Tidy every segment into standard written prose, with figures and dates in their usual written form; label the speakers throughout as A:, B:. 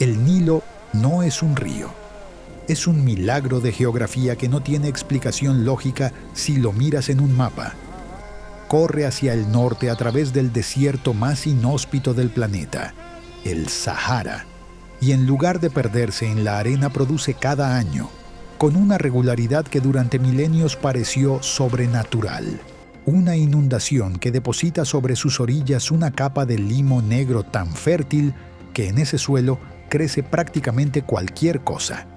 A: El Nilo no es un río. Es un milagro de geografía que no tiene explicación lógica si lo miras en un mapa. Corre hacia el norte a través del desierto más inhóspito del planeta, el Sahara, y en lugar de perderse en la arena produce cada año, con una regularidad que durante milenios pareció sobrenatural, una inundación que deposita sobre sus orillas una capa de limo negro tan fértil que en ese suelo crece prácticamente cualquier cosa.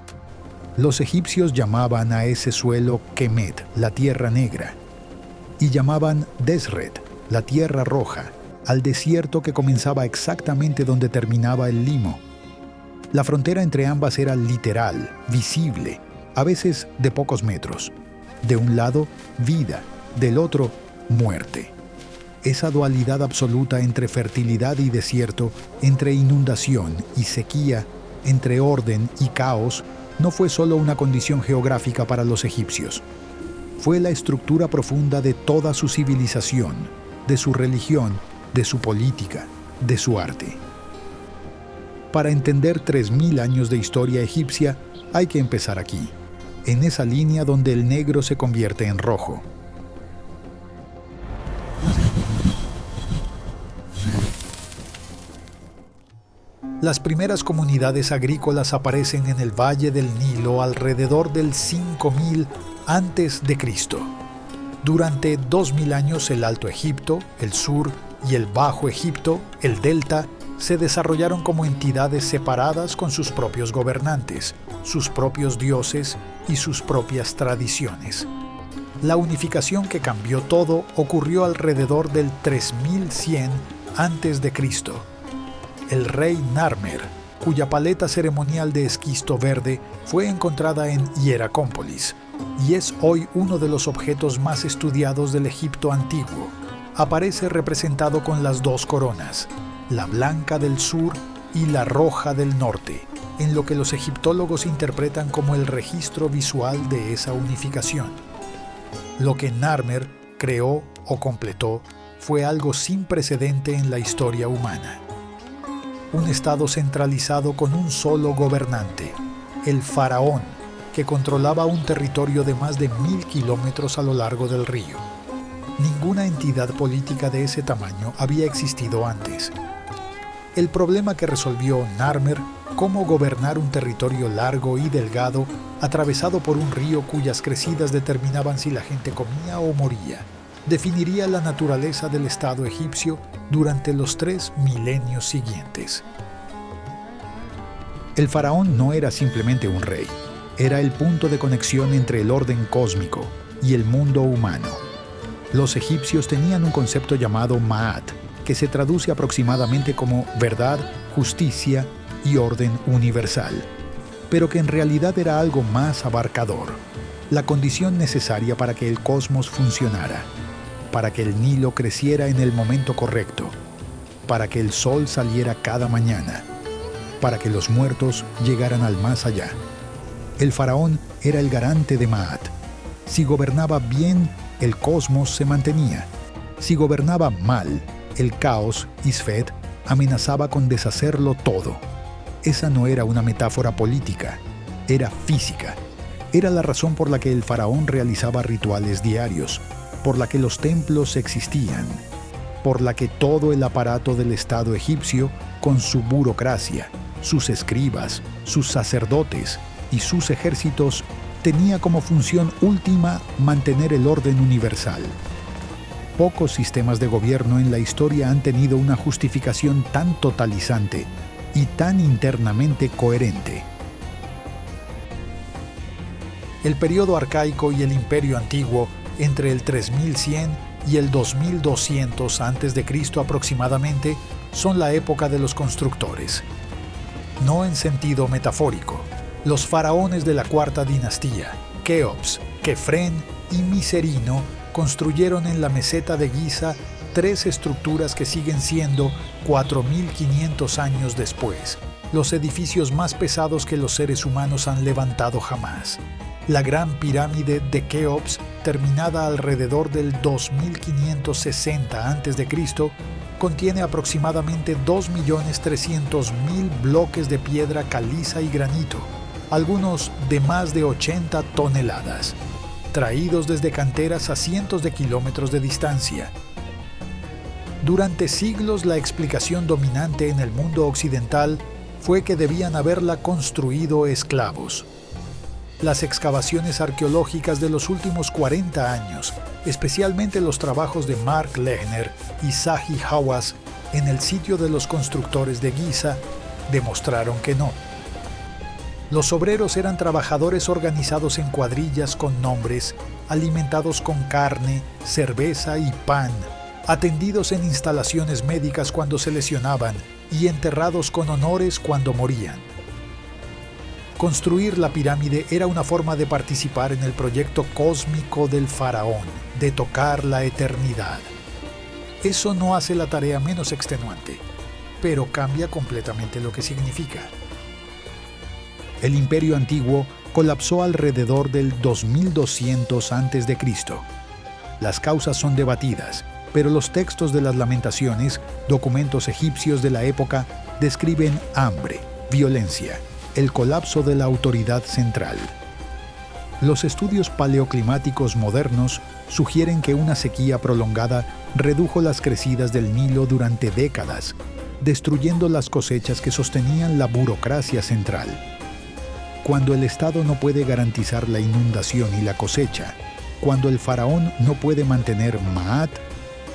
A: Los egipcios llamaban a ese suelo Kemet, la tierra negra, y llamaban Desret, la tierra roja, al desierto que comenzaba exactamente donde terminaba el limo. La frontera entre ambas era literal, visible, a veces de pocos metros. De un lado, vida, del otro, muerte. Esa dualidad absoluta entre fertilidad y desierto, entre inundación y sequía, entre orden y caos, no fue solo una condición geográfica para los egipcios. Fue la estructura profunda de toda su civilización, de su religión, de su política, de su arte. Para entender 3000 años de historia egipcia, hay que empezar aquí, en esa línea donde el negro se convierte en rojo. Las primeras comunidades agrícolas aparecen en el Valle del Nilo alrededor del 5000 a.C. Durante 2000 años el Alto Egipto, el Sur y el Bajo Egipto, el Delta, se desarrollaron como entidades separadas con sus propios gobernantes, sus propios dioses y sus propias tradiciones. La unificación que cambió todo ocurrió alrededor del 3100 a.C. El rey Narmer, cuya paleta ceremonial de esquisto verde fue encontrada en Hieracómpolis y es hoy uno de los objetos más estudiados del Egipto antiguo, aparece representado con las dos coronas, la blanca del sur y la roja del norte, en lo que los egiptólogos interpretan como el registro visual de esa unificación. Lo que Narmer creó o completó fue algo sin precedente en la historia humana. Un estado centralizado con un solo gobernante, el faraón, que controlaba un territorio de más de 1000 kilómetros a lo largo del río. Ninguna entidad política de ese tamaño había existido antes. El problema que resolvió Narmer, cómo gobernar un territorio largo y delgado, atravesado por un río cuyas crecidas determinaban si la gente comía o moría, definiría la naturaleza del Estado egipcio durante los 3 milenios siguientes. El faraón no era simplemente un rey, era el punto de conexión entre el orden cósmico y el mundo humano. Los egipcios tenían un concepto llamado Ma'at, que se traduce aproximadamente como verdad, justicia y orden universal, pero que en realidad era algo más abarcador, la condición necesaria para que el cosmos funcionara, para que el Nilo creciera en el momento correcto, para que el sol saliera cada mañana, para que los muertos llegaran al más allá. El faraón era el garante de Ma'at. Si gobernaba bien, el cosmos se mantenía. Si gobernaba mal, el caos, Isfet, amenazaba con deshacerlo todo. Esa no era una metáfora política, era física. Era la razón por la que el faraón realizaba rituales diarios, por la que los templos existían, por la que todo el aparato del Estado egipcio, con su burocracia, sus escribas, sus sacerdotes y sus ejércitos, tenía como función última mantener el orden universal. Pocos sistemas de gobierno en la historia han tenido una justificación tan totalizante y tan internamente coherente. El período arcaico y el imperio antiguo, entre el 3100 y el 2200 a.C. aproximadamente, son la época de los constructores. No en sentido metafórico. Los faraones de la cuarta dinastía, Keops, Kefren y Miserino, construyeron en la meseta de Giza 3 estructuras que siguen siendo 4500 años después, los edificios más pesados que los seres humanos han levantado jamás. La Gran Pirámide de Keops, terminada alrededor del 2560 a.C., contiene aproximadamente 2.300.000 bloques de piedra caliza y granito, algunos de más de 80 toneladas, traídos desde canteras a cientos de kilómetros de distancia. Durante siglos la explicación dominante en el mundo occidental fue que debían haberla construido esclavos. Las excavaciones arqueológicas de los últimos 40 años, especialmente los trabajos de Mark Lehner y Zahi Hawass en el sitio de los constructores de Giza, demostraron que no. Los obreros eran trabajadores organizados en cuadrillas con nombres, alimentados con carne, cerveza y pan, atendidos en instalaciones médicas cuando se lesionaban y enterrados con honores cuando morían. Construir la pirámide era una forma de participar en el proyecto cósmico del faraón, de tocar la eternidad. Eso no hace la tarea menos extenuante, pero cambia completamente lo que significa. El Imperio Antiguo colapsó alrededor del 2200 a.C. Las causas son debatidas, pero los textos de las Lamentaciones, documentos egipcios de la época, describen hambre, violencia, el colapso de la autoridad central. Los estudios paleoclimáticos modernos sugieren que una sequía prolongada redujo las crecidas del Nilo durante décadas, destruyendo las cosechas que sostenían la burocracia central. Cuando el Estado no puede garantizar la inundación y la cosecha, cuando el faraón no puede mantener Maat,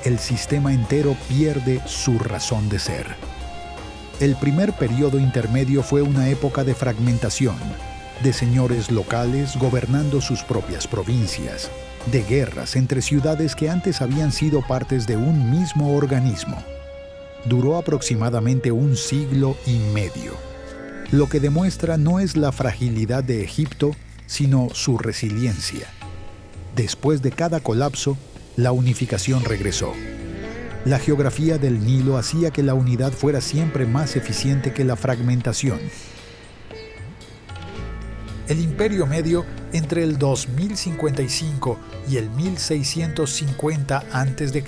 A: el sistema entero pierde su razón de ser. El primer periodo intermedio fue una época de fragmentación, de señores locales gobernando sus propias provincias, de guerras entre ciudades que antes habían sido partes de un mismo organismo. Duró aproximadamente 1 siglo y medio. Lo que demuestra no es la fragilidad de Egipto, sino su resiliencia. Después de cada colapso, la unificación regresó. La geografía del Nilo hacía que la unidad fuera siempre más eficiente que la fragmentación. El Imperio Medio, entre el 2055 y el 1650 a.C.,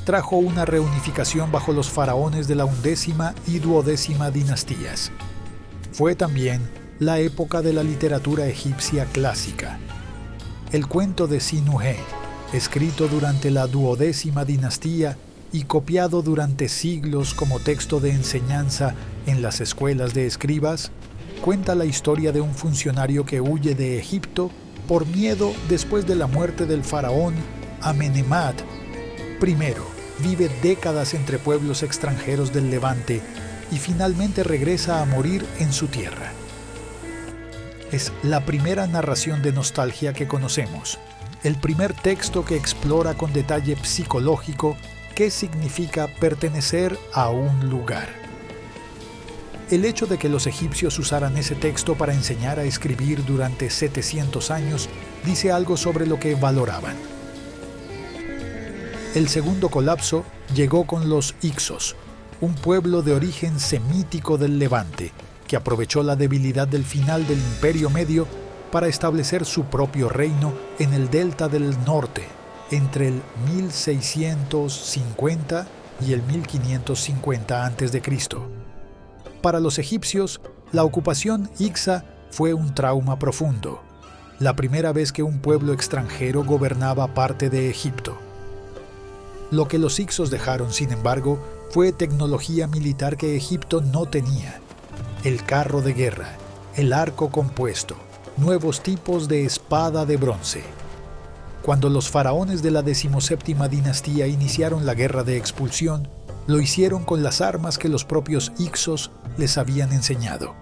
A: trajo una reunificación bajo los faraones de la 11ª y 12ª dinastías. Fue también la época de la literatura egipcia clásica. El cuento de Sinuhe, escrito durante la 12ª dinastía y copiado durante siglos como texto de enseñanza en las escuelas de escribas, cuenta la historia de un funcionario que huye de Egipto por miedo después de la muerte del faraón Amenemhat I. Vive décadas entre pueblos extranjeros del Levante y finalmente regresa a morir en su tierra. Es la primera narración de nostalgia que conocemos, el primer texto que explora con detalle psicológico qué significa pertenecer a un lugar. El hecho de que los egipcios usaran ese texto para enseñar a escribir durante 700 años dice algo sobre lo que valoraban. El segundo colapso llegó con los Hicsos, un pueblo de origen semítico del Levante, que aprovechó la debilidad del final del Imperio Medio para establecer su propio reino en el delta del norte, entre el 1650 y el 1550 a.C. Para los egipcios, la ocupación Hicsa fue un trauma profundo, la primera vez que un pueblo extranjero gobernaba parte de Egipto. Lo que los Hicsos dejaron, sin embargo, fue tecnología militar que Egipto no tenía: el carro de guerra, el arco compuesto, nuevos tipos de espada de bronce. Cuando los faraones de la 17ª dinastía iniciaron la guerra de expulsión, lo hicieron con las armas que los propios Hicsos les habían enseñado.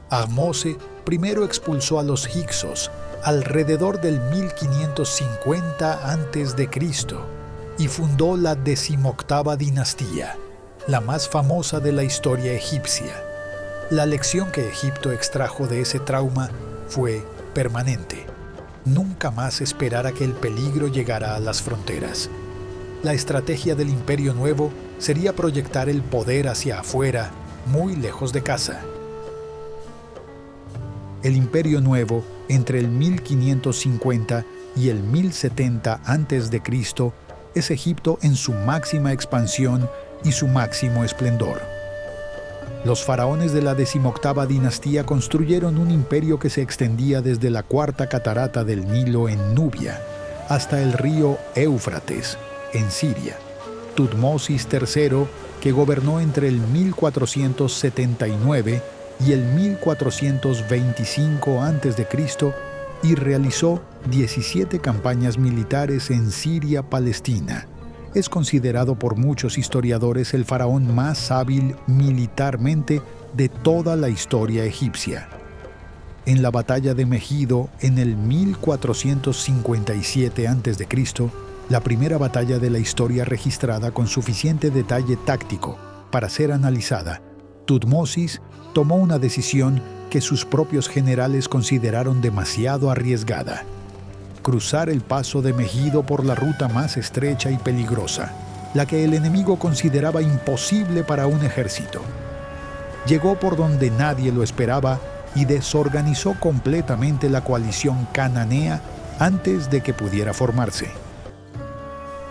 A: Ahmose primero expulsó a los Hicsos alrededor del 1550 a.C. y fundó la 18ª dinastía, la más famosa de la historia egipcia. La lección que Egipto extrajo de ese trauma fue permanente: nunca más esperar a que el peligro llegara a las fronteras. La estrategia del Imperio Nuevo sería proyectar el poder hacia afuera, muy lejos de casa. El Imperio Nuevo, entre el 1550 y el 1070 a.C., es Egipto en su máxima expansión y su máximo esplendor. Los faraones de la 18ª dinastía construyeron un imperio que se extendía desde la cuarta catarata del Nilo en Nubia hasta el río Éufrates en Siria. Tutmosis III, que gobernó entre el 1479 y el 1425 a.C., y realizó 17 campañas militares en Siria-Palestina. Es considerado por muchos historiadores el faraón más hábil militarmente de toda la historia egipcia. En la batalla de Megido, en el 1457 a.C., la primera batalla de la historia registrada con suficiente detalle táctico para ser analizada, Tutmosis tomó una decisión que sus propios generales consideraron demasiado arriesgada: cruzar el paso de Megido por la ruta más estrecha y peligrosa, la que el enemigo consideraba imposible para un ejército. Llegó por donde nadie lo esperaba y desorganizó completamente la coalición cananea antes de que pudiera formarse.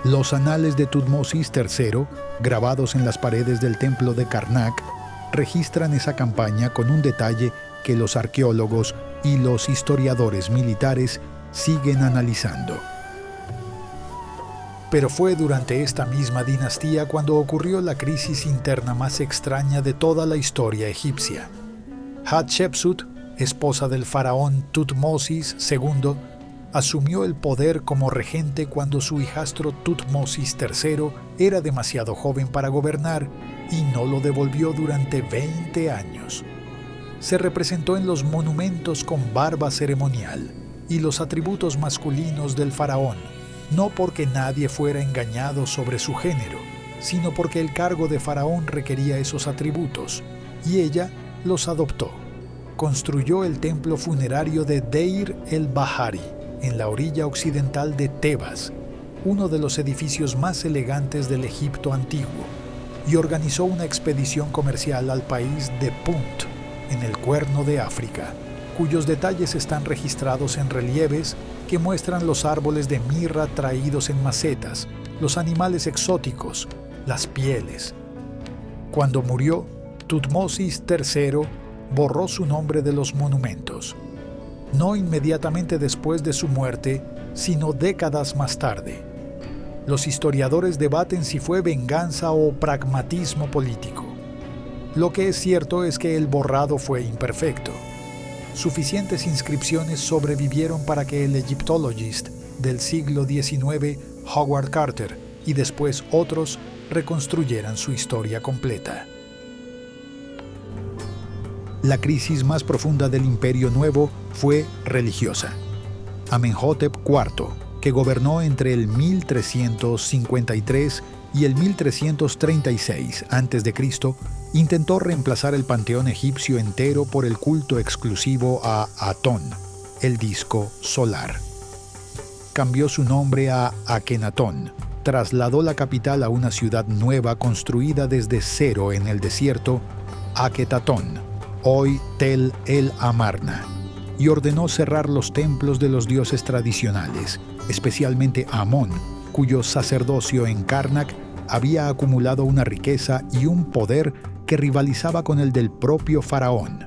A: Los anales de Tutmosis III, grabados en las paredes del templo de Karnak, registran esa campaña con un detalle que los arqueólogos y los historiadores militares siguen analizando. Pero fue durante esta misma dinastía cuando ocurrió la crisis interna más extraña de toda la historia egipcia. Hatshepsut, esposa del faraón Tutmosis II, asumió el poder como regente cuando su hijastro Tutmosis III era demasiado joven para gobernar y no lo devolvió durante 20 años. Se representó en los monumentos con barba ceremonial y los atributos masculinos del faraón, no porque nadie fuera engañado sobre su género, sino porque el cargo de faraón requería esos atributos, y ella los adoptó. Construyó el templo funerario de Deir el-Bahari, en la orilla occidental de Tebas, uno de los edificios más elegantes del Egipto antiguo, y organizó una expedición comercial al país de Punt, en el Cuerno de África, cuyos detalles están registrados en relieves que muestran los árboles de mirra traídos en macetas, los animales exóticos, las pieles. Cuando murió, Tutmosis III borró su nombre de los monumentos. No inmediatamente después de su muerte, sino décadas más tarde. Los historiadores debaten si fue venganza o pragmatismo político. Lo que es cierto es que el borrado fue imperfecto. Suficientes inscripciones sobrevivieron para que el Egyptologist del siglo XIX, Howard Carter, y después otros reconstruyeran su historia completa. La crisis más profunda del Imperio Nuevo fue religiosa. Amenhotep IV, que gobernó entre el 1353 y el 1336 a.C., intentó reemplazar el panteón egipcio entero por el culto exclusivo a Atón, el disco solar. Cambió su nombre a Akenatón, trasladó la capital a una ciudad nueva construida desde cero en el desierto, Aketatón, hoy Tel el Amarna, y ordenó cerrar los templos de los dioses tradicionales, especialmente Amón, cuyo sacerdocio en Karnak había acumulado una riqueza y un poder que rivalizaba con el del propio faraón.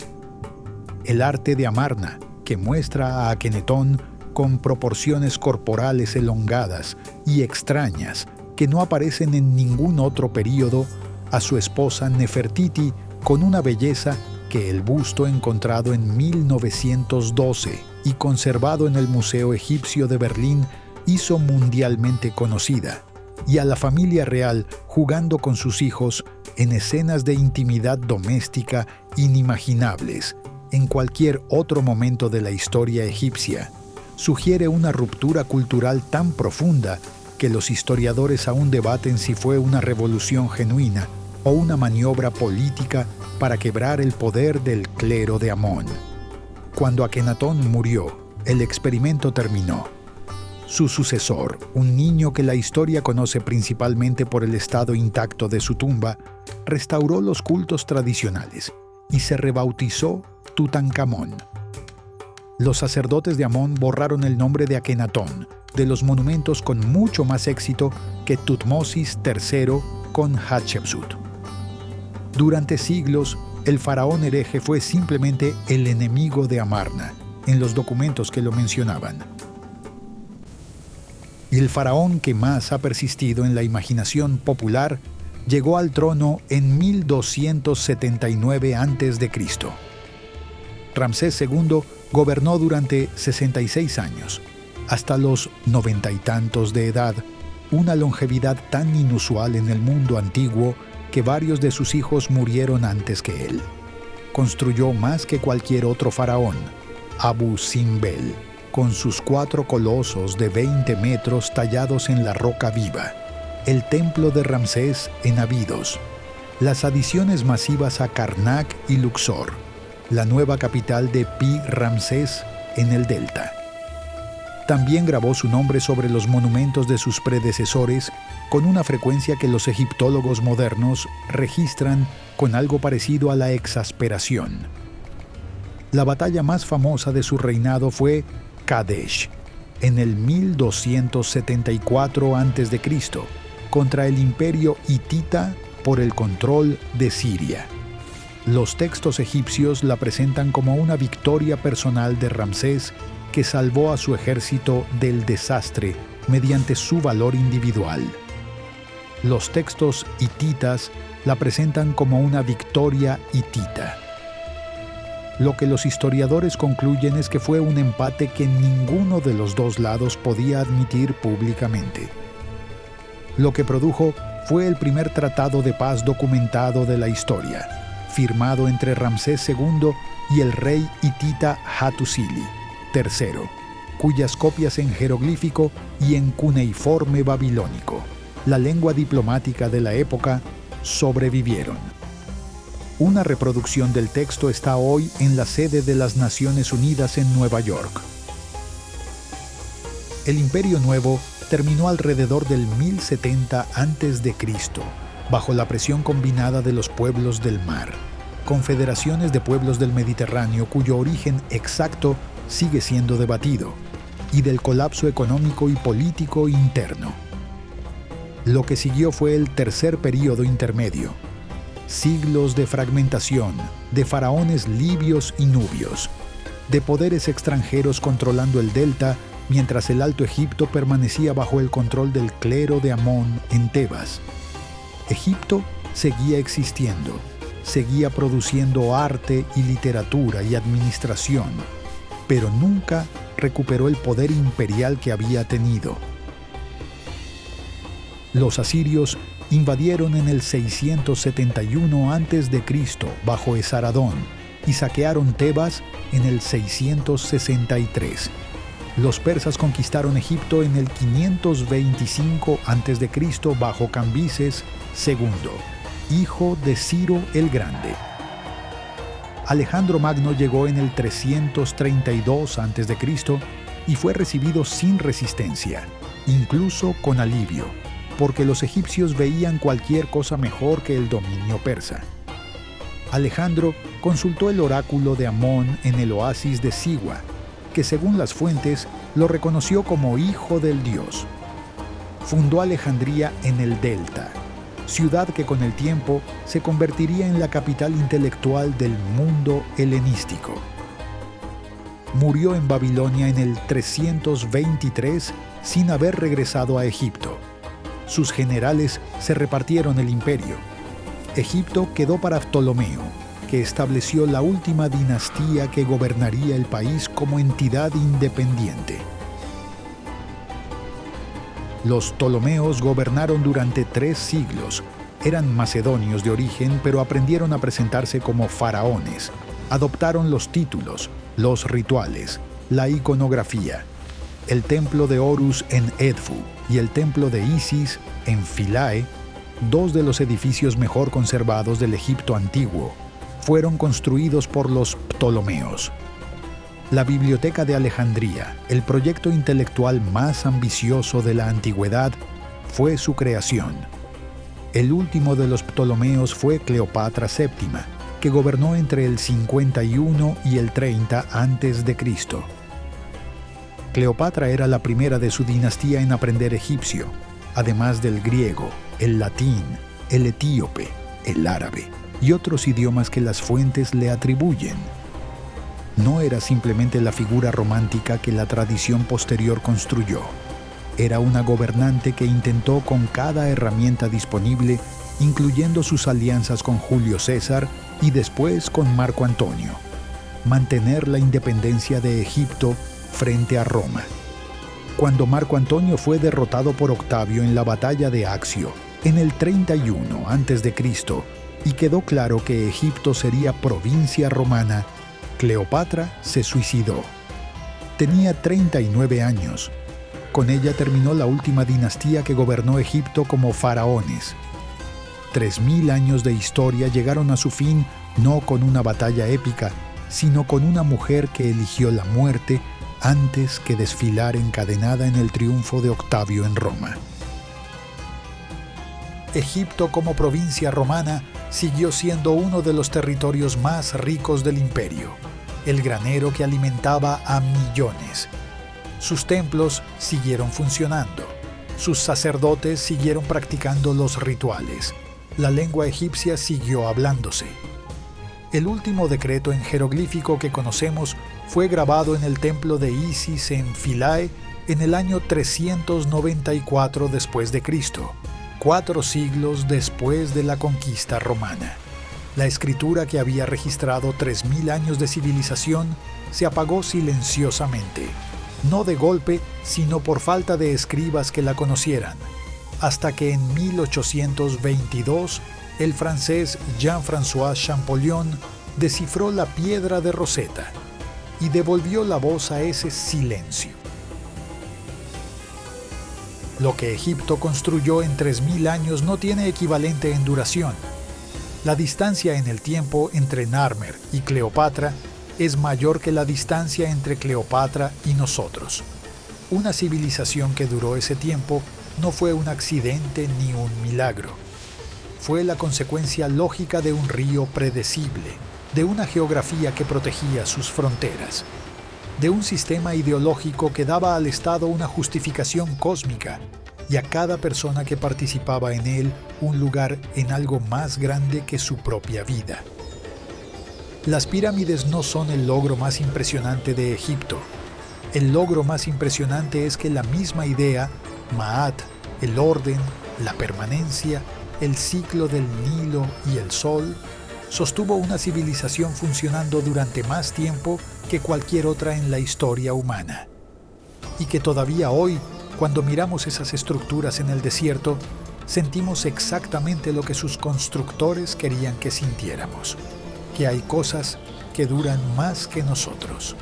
A: El arte de Amarna, que muestra a Akenetón con proporciones corporales elongadas y extrañas que no aparecen en ningún otro período, a su esposa Nefertiti con una belleza que el busto encontrado en 1912 y conservado en el Museo Egipcio de Berlín hizo mundialmente conocida, y a la familia real jugando con sus hijos en escenas de intimidad doméstica inimaginables en cualquier otro momento de la historia egipcia, sugiere una ruptura cultural tan profunda que los historiadores aún debaten si fue una revolución genuina o una maniobra política para quebrar el poder del clero de Amón. Cuando Akenatón murió, el experimento terminó. Su sucesor, un niño que la historia conoce principalmente por el estado intacto de su tumba, restauró los cultos tradicionales y se rebautizó Tutankamón. Los sacerdotes de Amón borraron el nombre de Akenatón de los monumentos con mucho más éxito que Tutmosis III con Hatshepsut. Durante siglos, el faraón hereje fue simplemente el enemigo de Amarna, en los documentos que lo mencionaban. Y el faraón que más ha persistido en la imaginación popular llegó al trono en 1279 a.C. Ramsés II gobernó durante 66 años, hasta los 90 y tantos de edad, una longevidad tan inusual en el mundo antiguo que varios de sus hijos murieron antes que él. Construyó más que cualquier otro faraón, Abu Simbel, con sus 4 colosos de 20 metros tallados en la roca viva, el templo de Ramsés en Abidos, las adiciones masivas a Karnak y Luxor, la nueva capital de Pi Ramsés en el delta. También grabó su nombre sobre los monumentos de sus predecesores con una frecuencia que los egiptólogos modernos registran con algo parecido a la exasperación. La batalla más famosa de su reinado fue Kadesh, en el 1274 a.C., contra el imperio hitita por el control de Siria. Los textos egipcios la presentan como una victoria personal de Ramsés que salvó a su ejército del desastre mediante su valor individual. Los textos hititas la presentan como una victoria hitita. Lo que los historiadores concluyen es que fue un empate que ninguno de los dos lados podía admitir públicamente. Lo que produjo fue el primer tratado de paz documentado de la historia, firmado entre Ramsés II y el rey hitita Hattusili III, cuyas copias en jeroglífico y en cuneiforme babilónico, la lengua diplomática de la época, sobrevivieron. Una reproducción del texto está hoy en la sede de las Naciones Unidas en Nueva York. El Imperio Nuevo terminó alrededor del 1070 a.C., bajo la presión combinada de los pueblos del mar, confederaciones de pueblos del Mediterráneo cuyo origen exacto sigue siendo debatido, y del colapso económico y político interno. Lo que siguió fue el tercer período intermedio, siglos de fragmentación, de faraones libios y nubios, de poderes extranjeros controlando el delta, mientras el Alto Egipto permanecía bajo el control del clero de Amón en Tebas. Egipto seguía existiendo, seguía produciendo arte y literatura y administración, pero nunca recuperó el poder imperial que había tenido. Los asirios invadieron en el 671 a.C. bajo Esaradón y saquearon Tebas en el 663. Los persas conquistaron Egipto en el 525 a.C. bajo Cambises II, hijo de Ciro el Grande. Alejandro Magno llegó en el 332 a.C. y fue recibido sin resistencia, incluso con alivio, porque los egipcios veían cualquier cosa mejor que el dominio persa. Alejandro consultó el oráculo de Amón en el oasis de Siwa, que según las fuentes lo reconoció como hijo del dios. Fundó Alejandría en el delta, ciudad que con el tiempo se convertiría en la capital intelectual del mundo helenístico. Murió en Babilonia en el 323 sin haber regresado a Egipto. Sus generales se repartieron el imperio. Egipto quedó para Ptolomeo, que estableció la última dinastía que gobernaría el país como entidad independiente. Los Ptolomeos gobernaron durante 3 siglos. Eran macedonios de origen, pero aprendieron a presentarse como faraones. Adoptaron los títulos, los rituales, la iconografía. El templo de Horus en Edfu y el templo de Isis en Philae, 2 de los edificios mejor conservados del Egipto antiguo, fueron construidos por los Ptolomeos. La Biblioteca de Alejandría, el proyecto intelectual más ambicioso de la antigüedad, fue su creación. El último de los Ptolomeos fue Cleopatra VII, que gobernó entre el 51 y el 30 a.C. Cleopatra era la primera de su dinastía en aprender egipcio, además del griego, el latín, el etíope, el árabe y otros idiomas que las fuentes le atribuyen. No era simplemente la figura romántica que la tradición posterior construyó. Era una gobernante que intentó con cada herramienta disponible, incluyendo sus alianzas con Julio César y después con Marco Antonio, mantener la independencia de Egipto frente a Roma. Cuando Marco Antonio fue derrotado por Octavio en la batalla de Accio en el 31 a.C. y quedó claro que Egipto sería provincia romana, Cleopatra se suicidó. Tenía 39 años. Con ella terminó la última dinastía que gobernó Egipto como faraones. 3000 años de historia llegaron a su fin no con una batalla épica, sino con una mujer que eligió la muerte antes que desfilar encadenada en el triunfo de Octavio en Roma. Egipto como provincia romana siguió siendo uno de los territorios más ricos del imperio, el granero que alimentaba a millones. Sus templos siguieron funcionando, sus sacerdotes siguieron practicando los rituales, la lengua egipcia siguió hablándose. El último decreto en jeroglífico que conocemos fue grabado en el templo de Isis en Philae en el año 394 después de Cristo, 4 siglos después de la conquista romana. La escritura que había registrado 3000 años de civilización se apagó silenciosamente, no de golpe, sino por falta de escribas que la conocieran, hasta que en 1822 el francés Jean-François Champollion descifró la piedra de Rosetta y devolvió la voz a ese silencio. Lo que Egipto construyó en 3000 años no tiene equivalente en duración. La distancia en el tiempo entre Narmer y Cleopatra es mayor que la distancia entre Cleopatra y nosotros. Una civilización que duró ese tiempo no fue un accidente ni un milagro. Fue la consecuencia lógica de un río predecible, de una geografía que protegía sus fronteras, de un sistema ideológico que daba al Estado una justificación cósmica y a cada persona que participaba en él un lugar en algo más grande que su propia vida. Las pirámides no son el logro más impresionante de Egipto. El logro más impresionante es que la misma idea, Ma'at, el orden, la permanencia, el ciclo del Nilo y el Sol, sostuvo una civilización funcionando durante más tiempo que cualquier otra en la historia humana. Y que todavía hoy, cuando miramos esas estructuras en el desierto, sentimos exactamente lo que sus constructores querían que sintiéramos, que hay cosas que duran más que nosotros.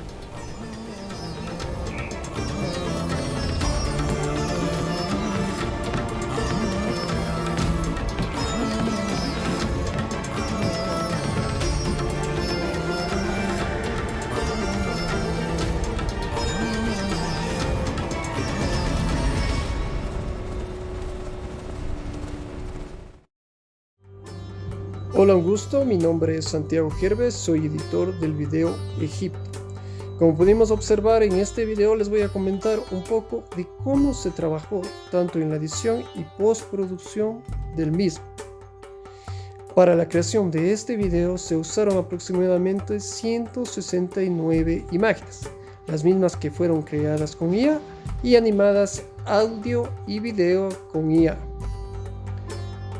B: Hola, un gusto, mi nombre es Santiago Gerves, soy editor del video Egipto. Como pudimos observar en este video, les voy a comentar un poco de cómo se trabajó tanto en la edición y postproducción del mismo. Para la creación de este video se usaron aproximadamente 169 imágenes, las mismas que fueron creadas con IA y animadas audio y video con IA.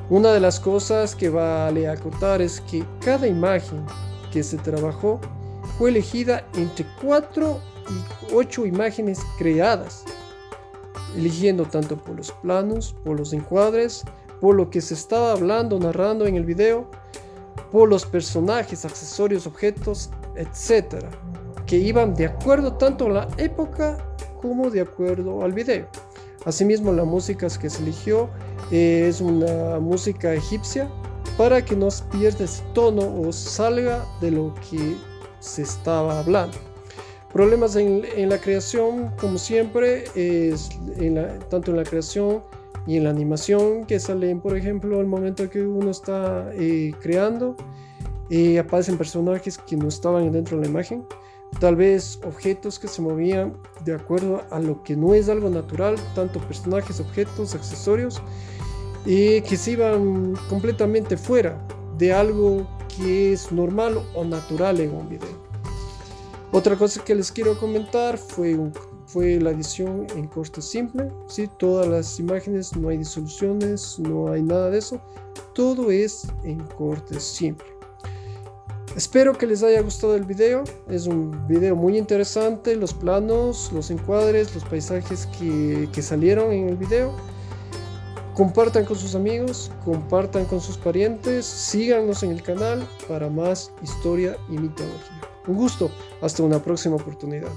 B: Una de las cosas que vale acotar es que cada imagen que se trabajó fue elegida entre 4 y 8 imágenes creadas, eligiendo tanto por los planos, por los encuadres, por lo que se estaba hablando, narrando en el video, por los personajes, accesorios, objetos, etc., que iban de acuerdo tanto a la época como de acuerdo al video. Asimismo, la música que se eligió es una música egipcia para que no pierda ese tono o salga de lo que se estaba hablando. Problemas en la creación, como siempre, es tanto en la creación y en la animación que salen, por ejemplo, al momento que uno está creando, aparecen personajes que no estaban dentro de la imagen. tal vez objetos que se movían de acuerdo a lo que no es algo natural, tanto personajes, objetos, accesorios, y que se iban completamente fuera de algo que es normal o natural en un video. Otra cosa que les quiero comentar fue la edición en corte simple. ¿Sí? Todas las imágenes, no hay disoluciones, no hay nada de eso, todo es en corte simple. Espero que les haya gustado el video. Es un video muy interesante, los planos, los encuadres, los paisajes que salieron en el video. Compartan con sus amigos, compartan con sus parientes, síganos en el canal para más historia y mitología. Un gusto, hasta una próxima oportunidad.